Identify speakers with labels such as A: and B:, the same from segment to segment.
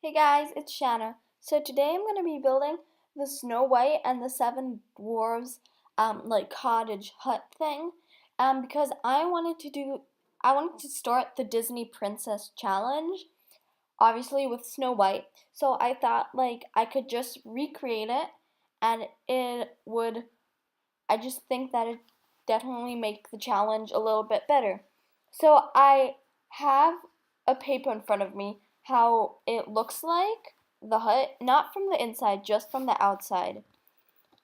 A: Hey guys, it's Shanna. So today I'm going to be building the Snow White and the Seven Dwarves like cottage hut thing because I wanted to start the Disney Princess Challenge obviously with Snow White. So I thought like I could just recreate it and I just think that it definitely make the challenge a little bit better. So I have a paper in front of me how it looks like the hut, not from the inside, just from the outside.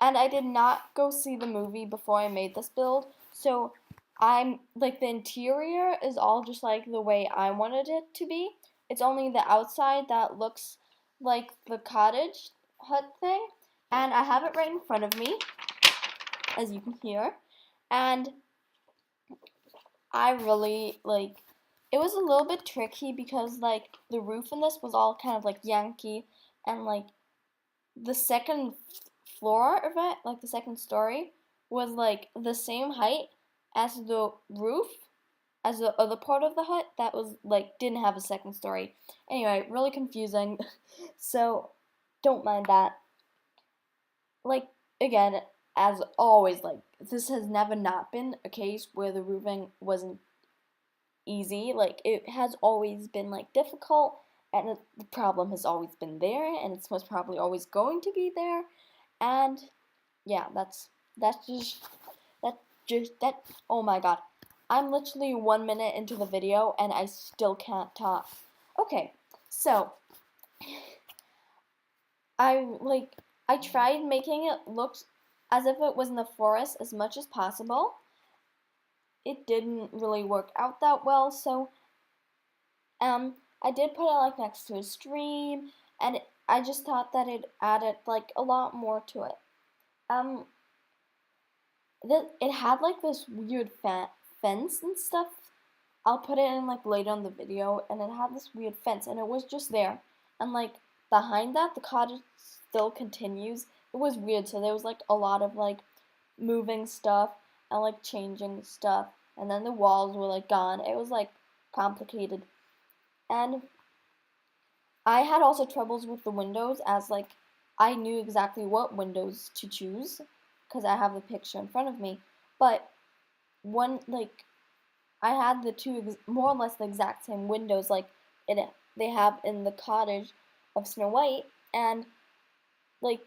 A: And I did not go see the movie before I made this build, so I'm like the interior is all just like the way I wanted it to be. It's only the outside that looks like the cottage hut thing, and I have it right in front of me as you can hear. And I really like it was a little bit tricky because like the roof in this was all kind of like Yankee and like the second floor of it, like the second story, was like the same height as the roof as the other part of the hut that was like didn't have a second story. Anyway, really confusing. So don't mind that. Like again, as always, like this has never not been a case where the roofing wasn't easy. Like it has always been like difficult, and the problem has always been there, and it's most probably always going to be there. And yeah, that's just that. Oh my god, I'm literally 1 minute into the video and I still can't talk. Okay, so I tried making it look as if it was in the forest as much as possible. It didn't really work out that well, so I did put it like next to a stream, and I just thought that it added like a lot more to it. Um, it had like this weird fence and stuff. I'll put it in like later in the video, and it had this weird fence, and it was just there. And like behind that, the cottage still continues. It was weird, so there was like a lot of like moving stuff and like changing stuff, and then the walls were like gone. It was like complicated. And I had also troubles with the windows as like I knew exactly what windows to choose because I have the picture in front of me. But one like I had the two more or less the exact same windows like they have in the cottage of Snow White, and like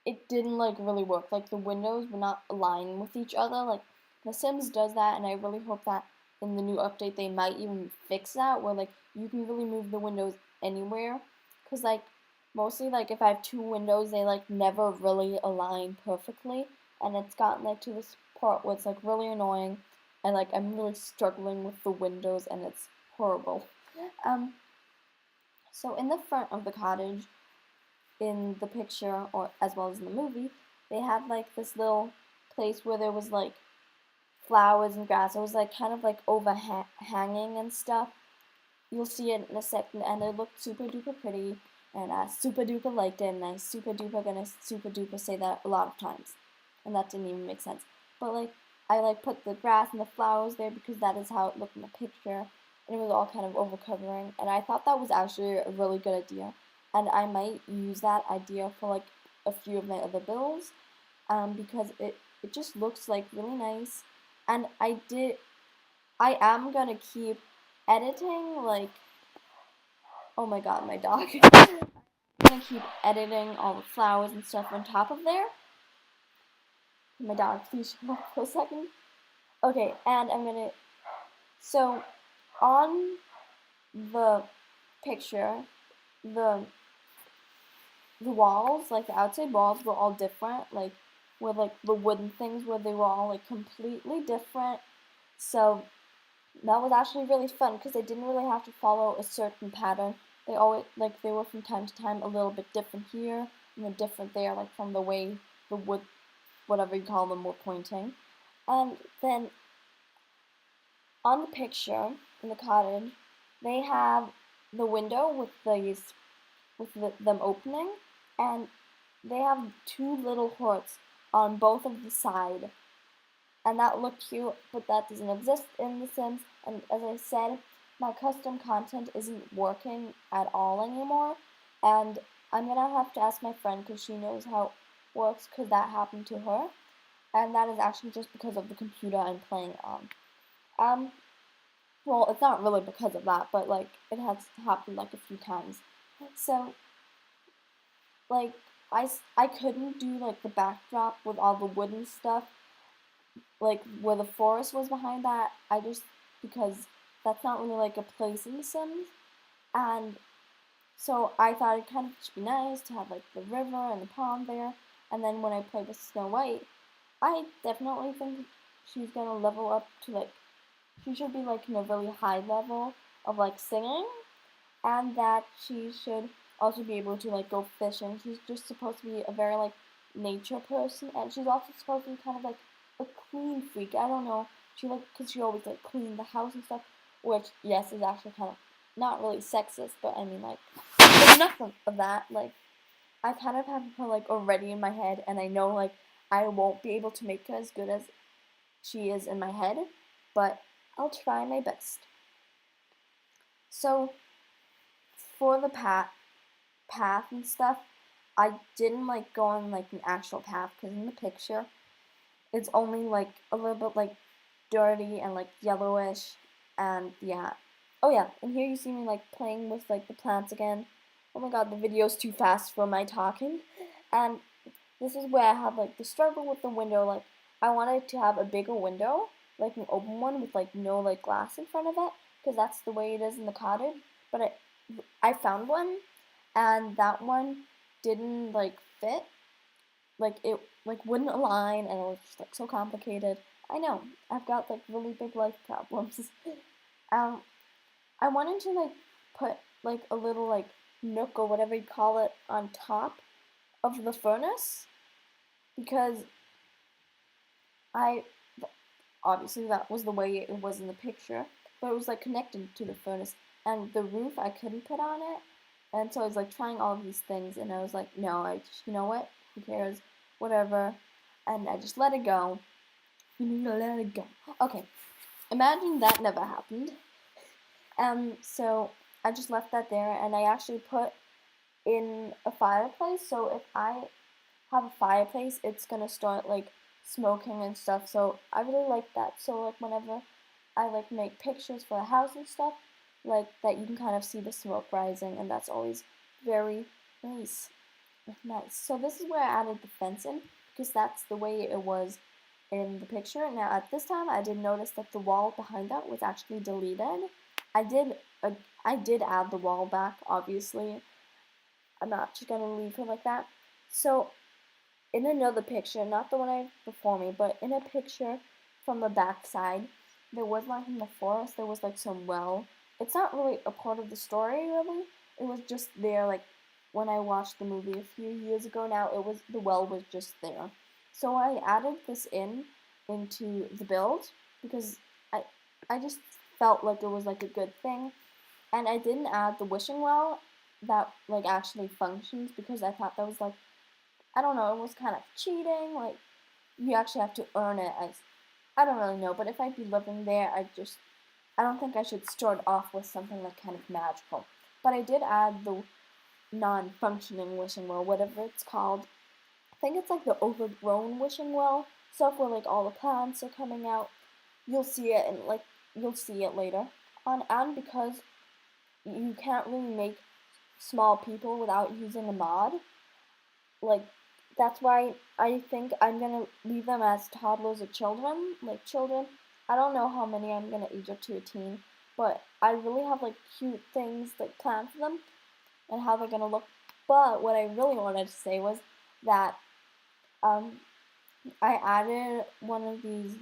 A: it didn't like really work. Like the windows were not aligned with each other. Like The Sims does that, and I really hope that in the new update they might even fix that where like you can really move the windows anywhere. Cause like mostly like if I have two windows, they like never really align perfectly, and it's gotten like to this part where it's like really annoying, and like I'm really struggling with the windows, and it's horrible. Um, so in the front of the cottage, in the picture or as well as in the movie, they had like this little place where there was like flowers and grass. It was like kind of like overhanging and stuff. You'll see it in a second, and it looked super duper pretty, and I super duper liked it, and I super duper gonna super duper say that a lot of times, and that didn't even make sense. But like I like put the grass and the flowers there because that is how it looked in the picture, and it was all kind of overcovering, and I thought that was actually a really good idea, and I might use that idea for like a few of my other builds, because it just looks like really nice, and I am gonna keep editing, like, oh my god, my dog. I'm gonna keep editing all the flowers and stuff on top of there. My dog, please shut up for a second. Okay, and so on the picture, the the walls, like the outside walls were all different, like with like the wooden things where they were all like completely different. So that was actually really fun because they didn't really have to follow a certain pattern. They always like they were from time to time a little bit different here and then different there, like from the way the wood, whatever you call them, were pointing. And then on the picture in the cottage, they have the window with them opening, and they have two little hearts on both of the side, and that looked cute, but that doesn't exist in The Sims. And as I said, my custom content isn't working at all anymore, and I'm gonna have to ask my friend because she knows how it works because that happened to her, and that is actually just because of the computer I'm playing on. Um, well, it's not really because of that, but like it has happened like a few times. So like I couldn't do like the backdrop with all the wooden stuff, like where the forest was behind that. I just because that's not really like a place in The Sims, and so I thought it kind of should be nice to have like the river and the pond there. And then when I play with Snow White, I definitely think she's gonna level up to like she should be like in a really high level of like singing, and that she should also be able to like go fishing. She's just supposed to be a very like nature person, and she's also supposed to be kind of like a clean freak. I don't know. She like because she always like cleaned the house and stuff, which yes is actually kind of not really sexist, but I mean like there's enough of that. Like I kind of have her like already in my head, and I know like I won't be able to make her as good as she is in my head, but I'll try my best. So for the path and stuff, I didn't like go on like an actual path because in the picture it's only like a little bit like dirty and like yellowish, and yeah. Oh yeah, and here you see me like playing with like the plants again. Oh my god, the video's too fast for my talking. And this is where I have like the struggle with the window. Like I wanted to have a bigger window, like an open one with like no like glass in front of it, because that's the way it is in the cottage. But I found one, and that one didn't like fit. Like it like wouldn't align, and it was just like so complicated. I know I've got like really big life problems. um, I wanted to like put like a little like nook or whatever you call it on top of the furnace because I obviously that was the way it was in the picture, but it was like connected to the furnace, and the roof I couldn't put on it, and so I was like trying all of these things, and I was like, no, I just, you know what, who cares, whatever, and I just let it go. You need to let it go. Okay, imagine that never happened. So I just left that there, and I actually put in a fireplace. So if I have a fireplace, it's gonna start like smoking and stuff. So I really like that. So like whenever I like make pictures for the house and stuff, like that you can kind of see the smoke rising, and that's always very nice. Nice. So this is where I added the fence in because that's the way it was in the picture. Now at this time, I did notice that the wall behind that was actually deleted. I did uh, I did add the wall back. Obviously, I'm not just gonna leave her like that. So in another picture, not the one I have before me, but in a picture from the back side, there was like in the forest, there was like some well. It's not really a part of the story, really. It was just there, like when I watched the movie a few years ago. Now it was the well was just there, so I added this into the build because I I just felt like it was like a good thing, and I didn't add the wishing well that like actually functions because I thought that was like I don't know, it was kind of cheating. Like you actually have to earn it. As I don't really know, but if I'd be living there, I don't think I should start off with something like kind of magical. But I did add the non-functioning wishing well, whatever it's called. I think it's like the overgrown wishing well stuff where like all the plants are coming out. You'll see it and like you'll see it later on, and because you can't really make small people without using a mod. Like that's why I think I'm gonna leave them as toddlers or children, like children. I don't know how many I'm gonna age up to a teen, but I really have like cute things like planned for them and how they're gonna look. But what I really wanted to say was that um, I added one of these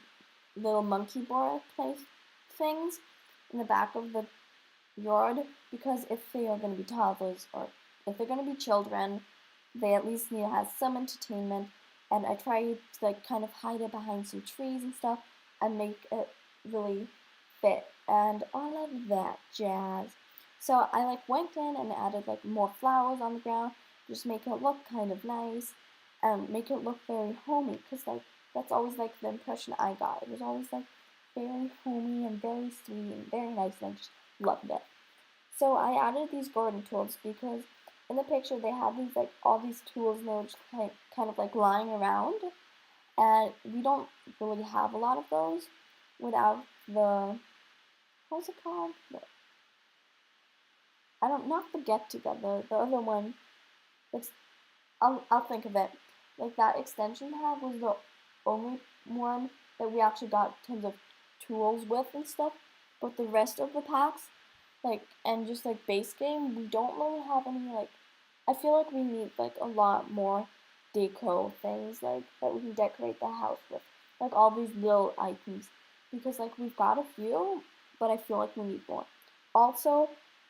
A: little monkey bar place things in the back of the yard because if they are going to be toddlers or if they're going to be children, they at least need to have some entertainment. And I try to like kind of hide it behind some trees and stuff and make it really fit and all of that jazz. So I like went in and added like more flowers on the ground, just make it look kind of nice and make it look very homey because like that's always like the impression I got. It was always like very homey and very sweet and very nice and I just loved it. So I added these garden tools because in the picture they had these like all these tools and they were just kind of like lying around, and we don't really have a lot of those without the what's it called? I don't not the get together. The other one. It's I'll think of it. Like that extension pack was the only one that we actually got tons of tools with and stuff. But the rest of the packs, like and just like base game, we don't really have any like. I feel like we need like a lot more deco things like that we can decorate the house with, like all these little items, because like we've got a few, but I feel like we need more. Also,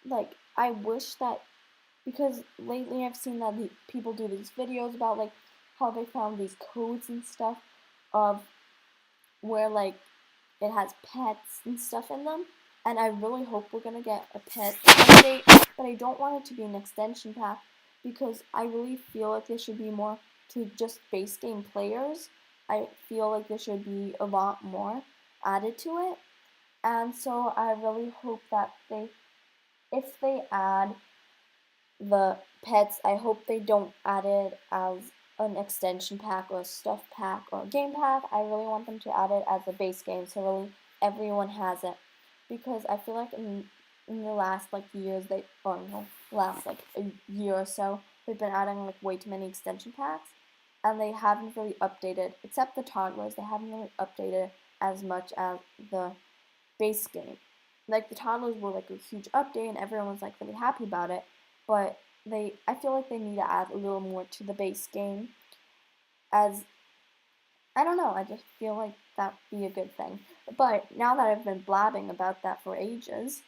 A: like I wish that because lately I've seen that people do these videos about like how they found these codes and stuff of where like it has pets and stuff in them, and I really hope we're gonna get a pet update, but I don't want it to be an extension pack because I really feel like there should be more to just base game players. I feel like there should be a lot more added to it, and so I really hope that if they add the pets, I hope they don't add it as an extension pack or a stuff pack or a game pack. I really want them to add it as a base game so really everyone has it. Because I feel like in the last like years or no, last like a year or so, they've been adding like way too many extension packs and they haven't really updated, except the toddlers, they haven't really updated as much as the base game. Like the toddlers were like a huge update and everyone was like really happy about it, but I feel like they need to add a little more to the base game. As I don't know, I just feel like that'd be a good thing. But now that I've been blabbing about that for ages,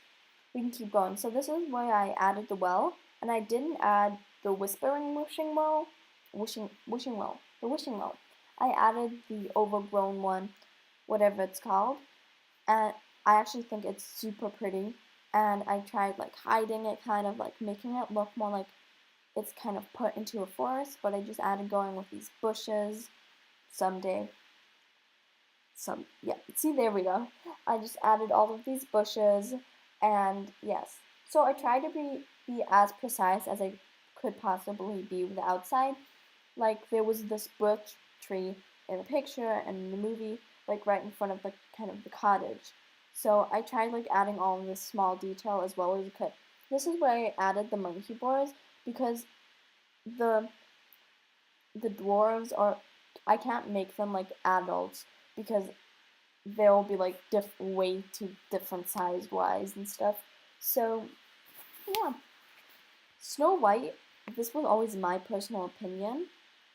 A: we can keep going. So this is where I added the well, and I didn't add the whispering the wishing well. I added the overgrown one, whatever it's called, and I actually think it's super pretty. And I tried like hiding it, kind of like making it look more like it's kind of put into a forest, but I just added going with these bushes someday. Yeah, see, there we go. I just added all of these bushes, and yes. So I tried to be as precise as I could possibly be with the outside. Like there was this birch tree in the picture and in the movie, like right in front of the kind of the cottage. So I tried like adding all of this small detail as well as I could. This is where I added the monkey bars because the the dwarves are I can't make them like adults because they'll be like way too different size wise and stuff. So yeah, Snow White. This was always my personal opinion.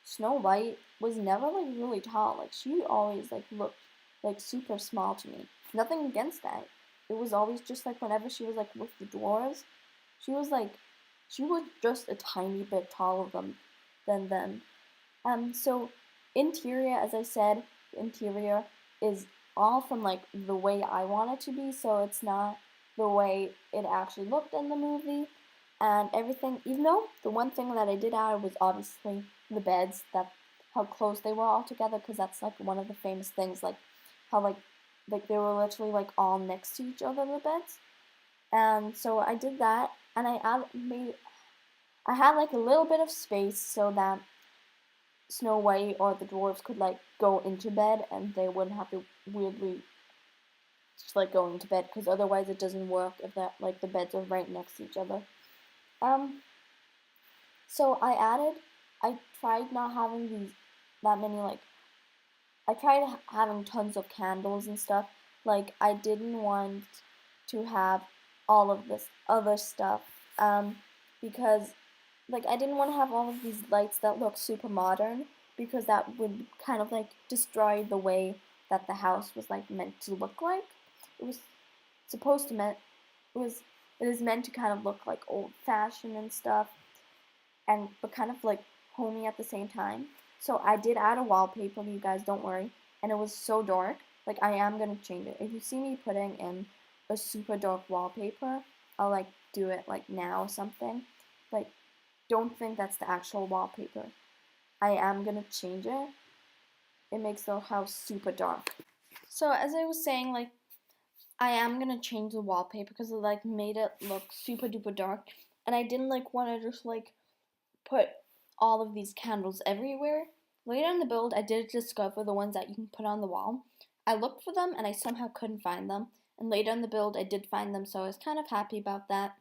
A: Snow White was never like really tall. Like she always like looked like super small to me. Nothing against that. It was always just like whenever she was like with the dwarves, she was like she was just a tiny bit taller than them. So interior, as I said, interior is all from like the way I want it to be, so it's not the way it actually looked in the movie and everything. Even though the one thing that I did add was obviously the beds, that how close they were all together, because that's like one of the famous things, like how like they were literally like all next to each other, the beds. And so I did that, and I had like a little bit of space so that Snow White or the dwarves could like go into bed and they wouldn't have to weirdly just like go into bed because otherwise it doesn't work if that like the beds are right next to each other. Um, so I tried not having that many like I tried having tons of candles and stuff. Like I didn't want to have all of this other stuff because like I didn't want to have all of these lights that look super modern because that would kind of like destroy the way that the house was like meant to look like. It was supposed to meant it is meant to kind of look like old fashioned and stuff and but kind of like homey at the same time. So I did add a wallpaper, you guys don't worry, and it was so dark. Like I am gonna change it. If you see me putting in a super dark wallpaper, I'll like do it like now or something. Like don't think that's the actual wallpaper. I am gonna change it. It makes the house super dark. So as I was saying, like I am gonna change the wallpaper because it like made it look super duper dark, and I didn't like want to just like put all of these candles everywhere. Later in the build, I did discover the ones that you can put on the wall. I looked for them and I somehow couldn't find them. And later in the build, I did find them, so I was kind of happy about that.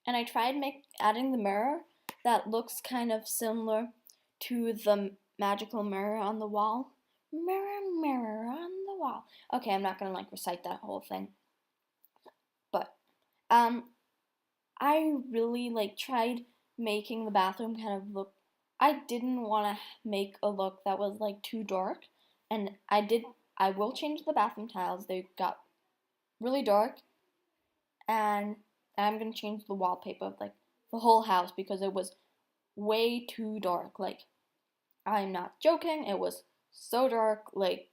A: And I tried adding the mirror that looks kind of similar to the magical mirror on the wall. Mirror, mirror on the wall. Okay, I'm not gonna like recite that whole thing, but um, I really like tried making the bathroom kind of look. I didn't want to make a look that was like too dark, and I will change the bathroom tiles. They got really dark, and I'm gonna change the wallpaper of like the whole house because it was way too dark. Like, I'm not joking. It was so dark. Like,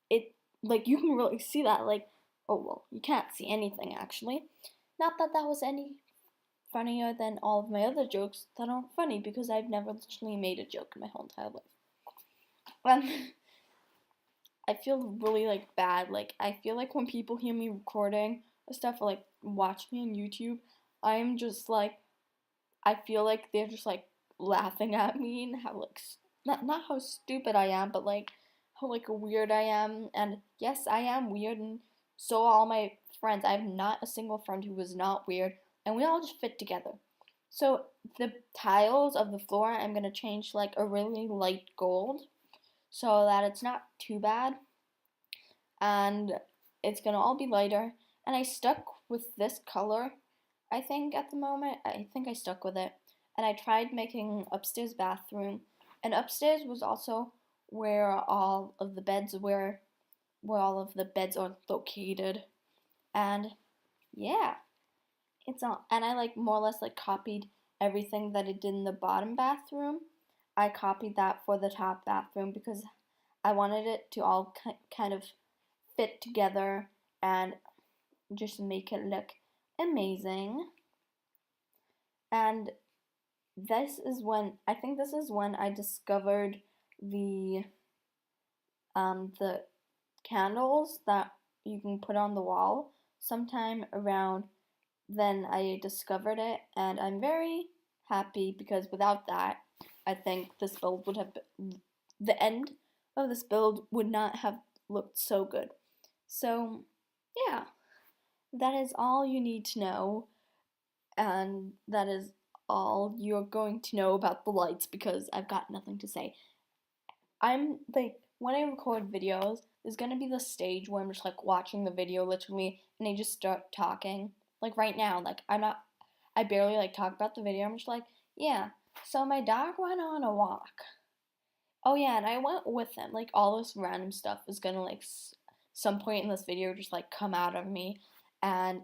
A: it like you can really see that. Like, oh well, you can't see anything actually. Not that that was any funnier than all of my other jokes that aren't funny because I've never literally made a joke in my whole entire life. Um, I feel really like bad. Like, I feel like when people hear me recording stuff or like watch me on YouTube, I'm just like, I feel like they're just like laughing at me and how like not how stupid I am, but like how like weird I am. And yes, I am weird, and so are all my friends. I have not a single friend who is not weird, and we all just fit together. So the tiles of the floor, I'm gonna change like a really light gold, so that it's not too bad, and it's gonna all be lighter. And I stuck with this color, I think, at the moment. I think I stuck with it. And I tried making upstairs bathroom. And upstairs was also where all of the beds where all of the beds are located. And yeah, it's all, and I like more or less like copied everything that it did in the bottom bathroom. I copied that for the top bathroom because I wanted it to all kind of fit together and just make it look amazing. And this is when I discovered the the candles that you can put on the wall. Sometime around then I discovered it, and I'm very happy because without that, I think this build would have been, the end of this build would not have looked so good. So, yeah, that is all you need to know, and that is all you're going to know about the lights because I've got nothing to say. I'm like, when I record videos, there's gonna be the stage where I'm just like watching the video literally and I just start talking. Like right now, like I barely like talk about the video. I'm just like, yeah, so my dog went on a walk. Oh yeah, and I went with him. Like all this random stuff is gonna like some point in this video just like come out of me. And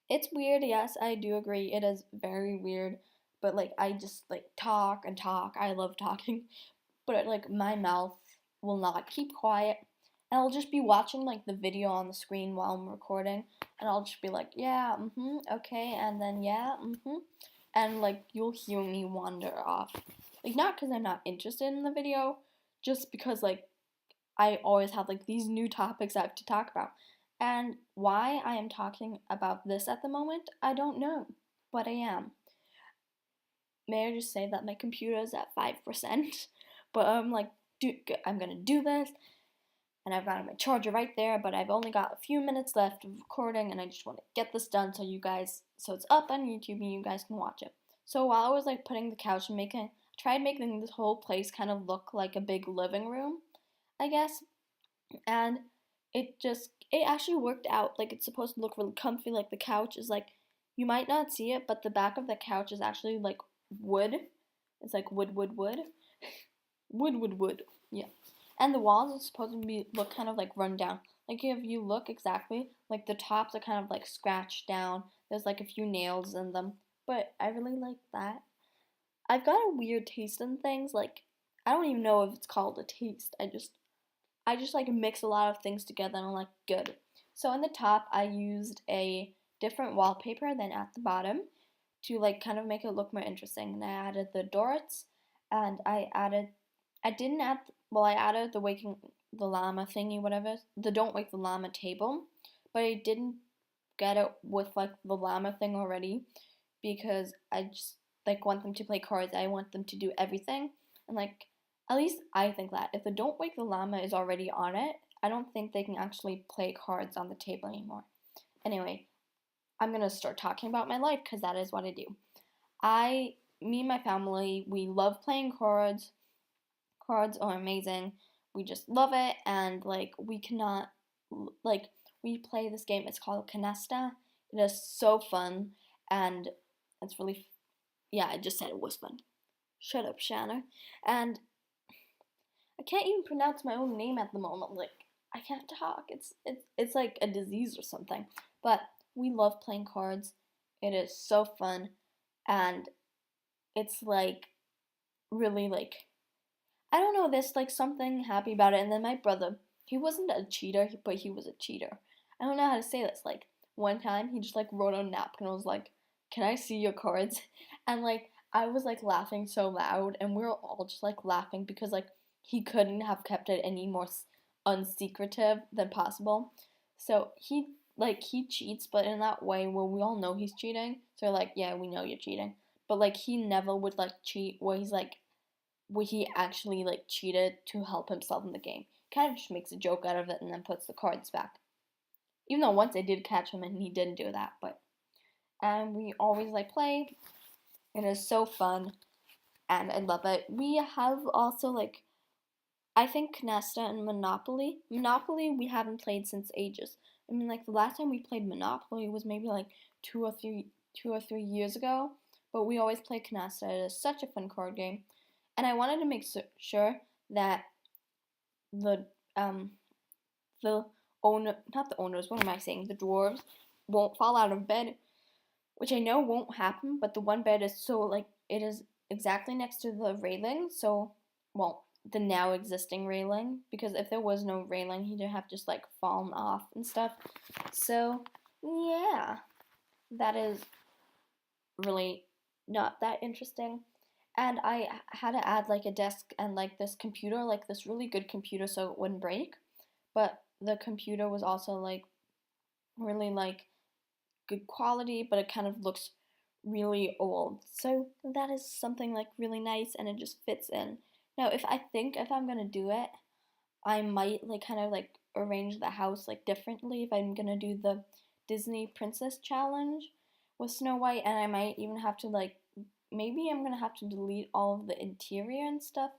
A: it's weird, yes, I do agree. It is very weird. But like I just like talk and talk. I love talking. But like my mouth will not keep quiet. And I'll just be watching like the video on the screen while I'm recording, and I'll just be like, yeah, okay, and then yeah, and like you'll hear me wander off. Like not because I'm not interested in the video, just because like I always have like these new topics I have to talk about. And why I am talking about this at the moment, I don't know, but I am. May I just say that my computer is at 5%, but I'm like, I'm gonna do this, and I've got my charger right there, but I've only got a few minutes left of recording, and I just want to get this done so it's up on YouTube and you guys can watch it. So while I was like putting the couch and tried making this whole place kind of look like a big living room, I guess, and it actually worked out. Like it's supposed to look really comfy. Like the couch is like, you might not see it, but the back of the couch is actually like wood. It's like wood, wood, wood, wood, wood, wood. Yeah, and the walls are supposed to be look kind of like run down. Like if you look exactly, like the tops are kind of like scratched down. There's like a few nails in them, but I really like that. I've got a weird taste in things. Like I don't even know if it's called a taste. I just like mix a lot of things together and I'm like, good. So on the top, I used a different wallpaper than at the bottom to like kind of make it look more interesting. And I added the Dorits, and I didn't add, well, I added the waking the llama thingy, whatever, the don't wake the llama table, but I didn't get it with like the llama thing already because I just like want them to play cards. I want them to do everything. And like at least I think that if the Don't Wake the Llama is already on it, I don't think they can actually play cards on the table anymore. Anyway, I'm going to start talking about my life because that is what I do. Me and my family, we love playing cards. Cards are amazing. We just love it, and like we cannot like we play this game. It's called Canasta. It is so fun, and it's really yeah. I just said it was fun. Shut up, Shanna. And I can't even pronounce my own name at the moment. Like I can't talk. It's like a disease or something. But we love playing cards. It is so fun, and it's like really like I don't know, there's like something happy about it. And then my brother, he wasn't a cheater, but he was a cheater. I don't know how to say this. Like one time, he just like wrote on a napkin and was like, "Can I see your cards?" And like I was like laughing so loud, and we were all just like laughing because like he couldn't have kept it any more unsecretive than possible. So he cheats, but in that way where we all know he's cheating. So we're like, yeah, we know you're cheating. But like he never would like cheat where he's like where he actually like cheated to help himself in the game. Kind of just makes a joke out of it and then puts the cards back. Even though once I did catch him and he didn't do that, but and we always like play. It is so fun and I love it. We have also like I think Canasta and Monopoly. Monopoly we haven't played since ages. I mean like the last time we played Monopoly was maybe like 2 or 3 years ago. But we always play Canasta. It is such a fun card game. And I wanted to make sure that the um the owner not the owners, what am I saying? The dwarves won't fall out of bed, which I know won't happen, but the one bed is so like it is exactly next to the railing, so well, the now existing railing, because if there was no railing, he'd have just like fallen off and stuff. So yeah, that is really not that interesting. And I had to add like a desk and like this computer, like this really good computer so it wouldn't break. But the computer was also like really like good quality, but it kind of looks really old. So that is something like really nice and it just fits in. Now, if I'm gonna do it, I might like kind of like arrange the house like differently if I'm gonna do the Disney Princess Challenge with Snow White, and I might even have to like maybe I'm gonna have to delete all of the interior and stuff.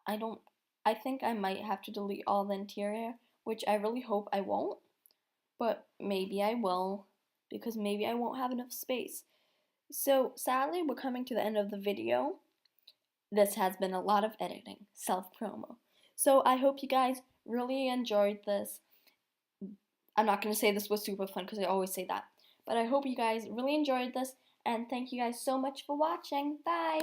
A: I don't. I think I might have to delete all the interior, which I really hope I won't, but maybe I will because maybe I won't have enough space. So sadly, we're coming to the end of the video. This has been a lot of editing, self promo. So I hope you guys really enjoyed this. I'm not going to say this was super fun because I always say that. But I hope you guys really enjoyed this. And thank you guys so much for watching. Bye!